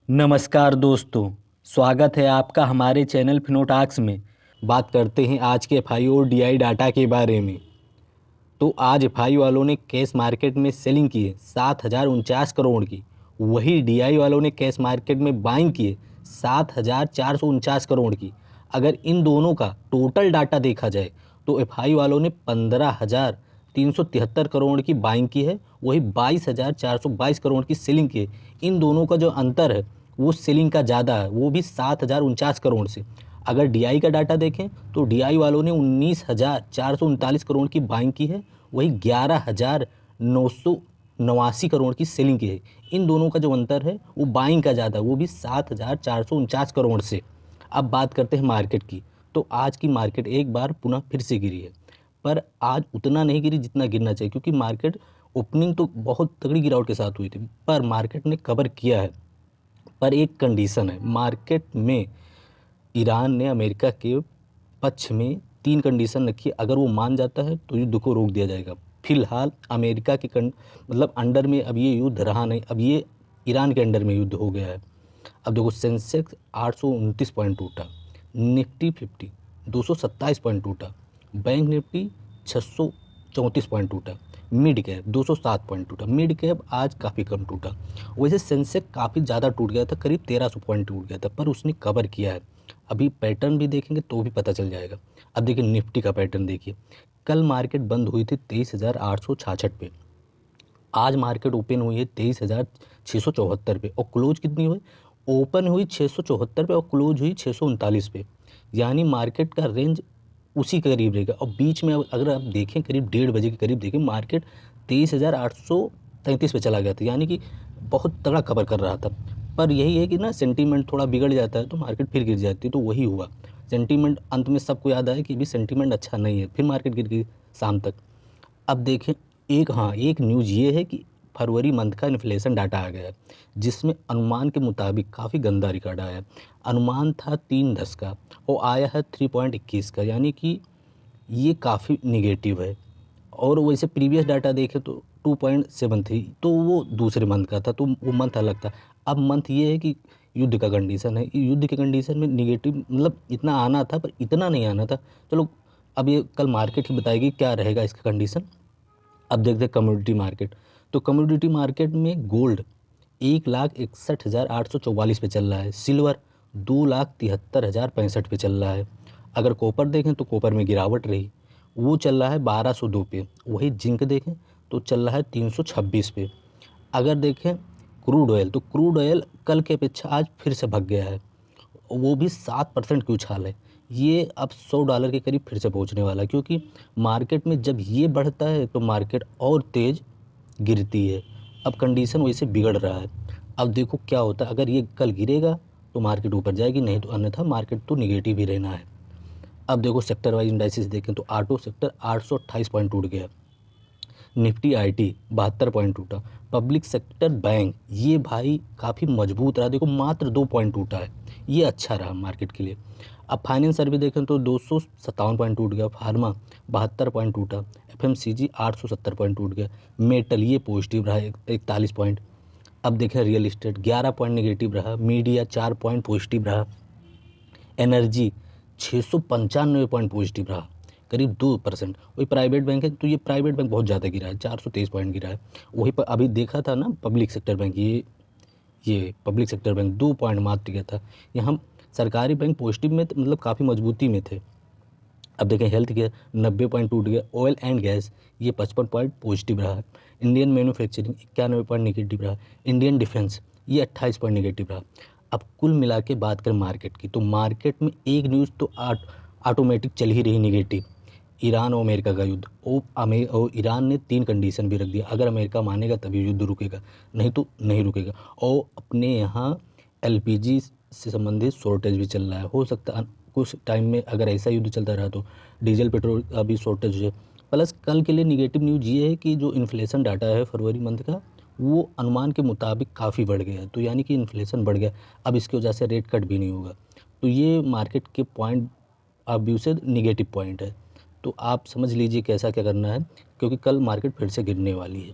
नमस्कार दोस्तों, स्वागत है आपका हमारे चैनल फिनोटॉक्स में। बात करते हैं आज के एफआई और डीआई डाटा के बारे में। तो आज एफआई वालों ने कैश मार्केट में सेलिंग की है 7,049 करोड़ की। वही डीआई वालों ने कैश मार्केट में बाइंग की है 7,449 करोड़ की। अगर इन दोनों का टोटल डाटा देखा जाए तो एफआई वालों ने 15,373 करोड़ की बाइंग की है, वही 22,422 करोड़ की सेलिंग की है। इन दोनों का जो अंतर है वो सेलिंग का ज़्यादा है, वो भी 7,049 करोड़ से। अगर डीआई का डाटा देखें तो डीआई वालों ने 19,439 करोड़ की बाइंग की है, वही 11,989 करोड़ की सेलिंग की है। इन दोनों का जो अंतर है वो बाइंग का ज़्यादा है, वो भी 7,449 करोड़ से। अब बात करते हैं मार्केट की। तो आज की मार्केट एक बार पुनः फिर से गिरी है, पर आज उतना नहीं गिरी जितना गिरना चाहिए, क्योंकि मार्केट ओपनिंग तो बहुत तगड़ी गिरावट के साथ हुई थी, पर मार्केट ने कवर किया है। पर एक कंडीशन है मार्केट में, ईरान ने अमेरिका के पक्ष में 3 कंडीशन रखी है। अगर वो मान जाता है तो युद्ध को रोक दिया जाएगा। फिलहाल अमेरिका के मतलब अंडर में अब ये युद्ध रहा नहीं, अब ये ईरान के अंडर में युद्ध हो गया है। अब देखो, सेंसेक्स 829 पॉइंट टूटा, निफ्टी 50 227 पॉइंट टूटा, बैंक निफ्टी 634 पॉइंट टूटा, मिड कैप 207 पॉइंट टूटा। मिड कैप आज काफ़ी कम टूटा। वैसे सेंसेक्स काफ़ी ज़्यादा टूट गया था, करीब 1300 पॉइंट टूट गया था, पर उसने कवर किया है। अभी पैटर्न भी देखेंगे तो भी पता चल जाएगा। अब देखिए निफ्टी का पैटर्न देखिए, कल मार्केट बंद हुई थी 23,866 पे, आज मार्केट ओपन हुई है 23,674 पे, और क्लोज कितनी हुई? ओपन हुई 674 पे और क्लोज हुई 639 पे। यानी मार्केट का रेंज उसी के करीब रहेगा। और बीच में अगर आप देखें करीब 1:30 बजे के करीब देखें, मार्केट 23,833 पे चला गया था, यानी कि बहुत तगड़ा कवर कर रहा था। पर यही है कि ना, सेंटीमेंट थोड़ा बिगड़ जाता है तो मार्केट फिर गिर जाती है, तो वही हुआ। सेंटीमेंट अंत में सबको याद आया कि भी सेंटीमेंट अच्छा नहीं है, फिर मार्केट गिर गई शाम तक। अब देखें, एक न्यूज़ ये है कि फरवरी मंथ का इन्फ्लेशन डाटा आ गया है, जिसमें अनुमान के मुताबिक काफ़ी गंदा रिकॉर्ड आया है। अनुमान था 3.10 का और आया है 3.21 का, यानी कि ये काफ़ी निगेटिव है। और वैसे प्रीवियस डाटा देखें तो 2.73, तो वो दूसरे मंथ का था, तो वो मंथ अलग था। अब मंथ ये है कि युद्ध का कंडीशन है, युद्ध के कंडीशन में निगेटिव मतलब इतना आना था, पर इतना नहीं आना था। चलो, अब ये कल मार्केट ही बताएगी क्या रहेगा इसका कंडीशन। अब देखते हैं कमोडिटी मार्केट। तो कमोडिटी मार्केट में गोल्ड 1,61,844 पे चल रहा है, सिल्वर 2,73,065 पे चल रहा है। अगर कॉपर देखें तो कॉपर में गिरावट रही, वो चल रहा है 1,202 पे। वही जिंक देखें तो चल रहा है 326 पे। अगर देखें क्रूड ऑयल, तो क्रूड ऑयल कल के अपेक्षा आज फिर से भग गया है, वो भी 7% की उछाल है। ये अब $100 के करीब फिर से पहुंचने वाला है, क्योंकि मार्केट में जब ये बढ़ता है तो मार्केट और तेज़ गिरती है। अब कंडीशन वैसे बिगड़ रहा है। अब देखो क्या होता है, अगर ये कल गिरेगा तो मार्केट ऊपर जाएगी, नहीं तो अन्यथा मार्केट तो निगेटिव ही रहना है। अब देखो सेक्टर वाइज इंडाइसिस देखें तो ऑटो सेक्टर 828 पॉइंट टूट गया, निफ्टी आईटी 72 पॉइंट टूटा, पब्लिक सेक्टर बैंक ये भाई काफ़ी मजबूत रहा, देखो मात्र 2 पॉइंट टूटा है, ये अच्छा रहा मार्केट के लिए। अब फाइनेंस सर्विस देखें तो 257 पॉइंट टूट गया, फार्मा 72 पॉइंट टूटा, एफएमसीजी 870 पॉइंट टूट गया, मेटल ये पॉजिटिव रहा 41 पॉइंट। अब देखें रियल इस्टेट 11 पॉइंट नेगेटिव रहा, मीडिया 4 पॉइंट पॉजिटिव रहा, एनर्जी 695 पॉइंट पॉजिटिव रहा, करीब 2%। वही प्राइवेट बैंक है तो ये प्राइवेट बैंक बहुत ज़्यादा गिरा है, 423 पॉइंट गिरा है। वही पर अभी देखा था ना पब्लिक सेक्टर बैंक, ये पब्लिक सेक्टर बैंक 2 पॉइंट मात्र गया था। यहाँ सरकारी बैंक पॉजिटिव में मतलब काफ़ी मजबूती में थे। अब देखें हेल्थ केयर 90 पॉइंट टूट गया, ऑयल एंड गैस ये 55 पॉइंट पॉजिटिव रहा, इंडियन मैन्युफैक्चरिंग 91 पॉइंट निगेटिव रहा, इंडियन डिफेंस ये 28 पॉइंट निगेटिव रहा। अब कुल मिला के बात करें मार्केट की, तो मार्केट में एक न्यूज़ तो ऑटोमेटिक चल ही रही निगेटिव, ईरान और अमेरिका का युद्ध। और ईरान ने 3 कंडीशन भी रख दिया, अगर अमेरिका मानेगा तभी युद्ध रुकेगा, नहीं तो नहीं रुकेगा। और अपने यहाँ एलपीजी से संबंधित शॉर्टेज भी चल रहा है, हो सकता है कुछ टाइम में अगर ऐसा युद्ध चलता रहा तो डीजल पेट्रोल का भी शॉर्टेज है। प्लस कल के लिए निगेटिव न्यूज़ ये है कि जो इन्फ्लेशन डाटा है फरवरी मंथ का, वो अनुमान के मुताबिक काफ़ी बढ़ गया है, तो यानी कि इन्फ्लेशन बढ़ गया। अब इसकी वजह से रेट कट भी नहीं होगा, तो ये मार्केट के पॉइंट ऑफ व्यू से निगेटिव पॉइंट है। तो आप समझ लीजिए कैसा क्या करना है, क्योंकि कल मार्केट फिर से गिरने वाली है।